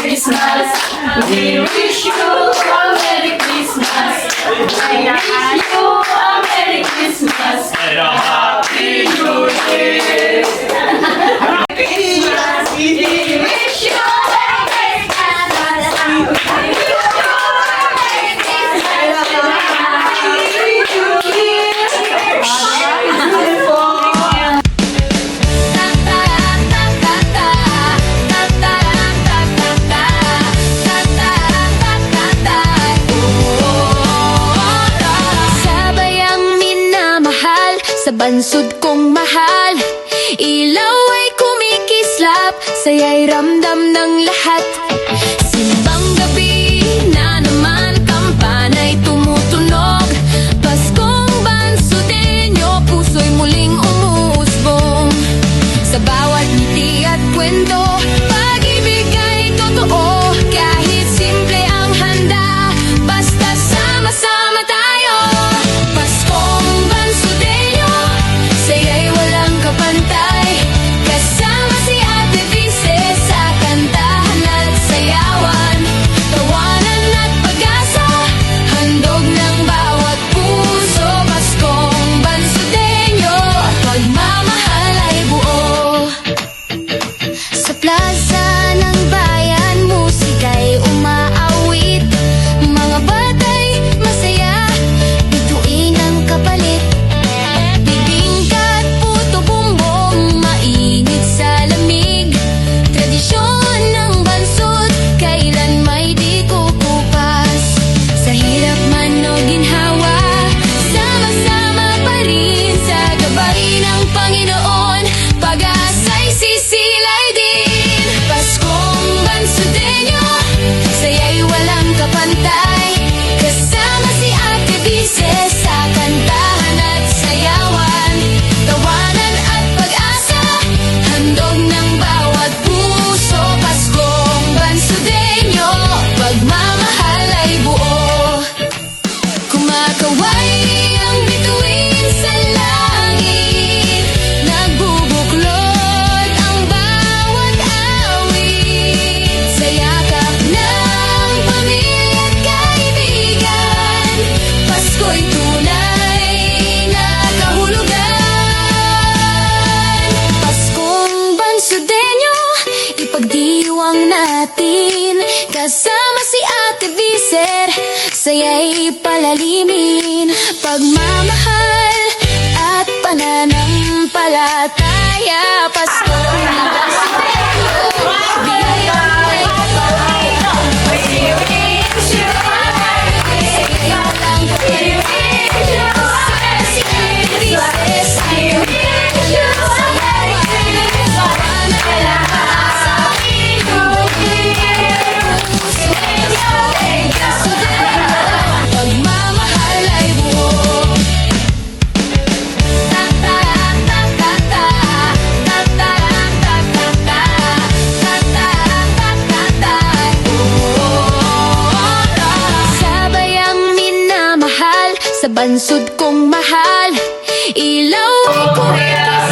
Christmas. We wish you a Merry Christmas. We wish you a Merry Christmas. And a Happy New Year. Christmas. We wish you a Merry Christmas. We wish you a Merry Christmas. And a Happy New Year. Sa bansod kong mahal, ilaw ay kumikislap, saya'y ramdam ng lahat. Simbang gabi na naman, kampana'y tumutunog. Paskong bansudenyo, puso'y muling umusbong. Sa bawat ngiti at kwento, pag-ibig ay totoo. Kahit simple ang handa, basta sama-sama tayo. Paskong bansudenyo, saya'y walang kapantay. Kasama si Ate Vice sa kantahan at sayawan. Tawanan at pag-asa, handog ng bawat puso. Paskong bansudenyo, pagmamahal ay buo. Sa plaza ng bayan, musika'y umaawit. Mga bata'y masaya, bituin ang kapalit. Bibingka at puto bumbong, mainit sa lamig. Tradisyon ng bansod, kailan may di kukupas. Sa hirap man o ginhawa, sama-sama pa rin. Sa gabay ng Panginoon, pag-asa'y sisilay din. Paskong bansudenyo, saya'y walang kapantay. Kasama si Ate Vice sa kantahan at sayawan. Tawanan at pag-asa, handog ng bawat puso. Paskong bansudenyo, pagmamahal ay buo. Kumakaway ang bituin sa langit, nagbubuklod ang bawat awit. Sa yakap ng pamilya at kaibigan, Pasko'y tunay na kahulugan. Paskong bansudenyo, ipagdiwang natin. Kasama si Ate Vicer, saya'y palalimin. Pagmamahal at pananampalataya. Paskong bansudenyo, biyayang may kapal. We wish you a Merry Christmas. We wish you a Merry Christmas. We wish you a Merry Christmas. And a Happy New Year. Pagmamahal ay buo. Sabay ang minamahal, sa bansod kong mahal, ilaw ay kumikis.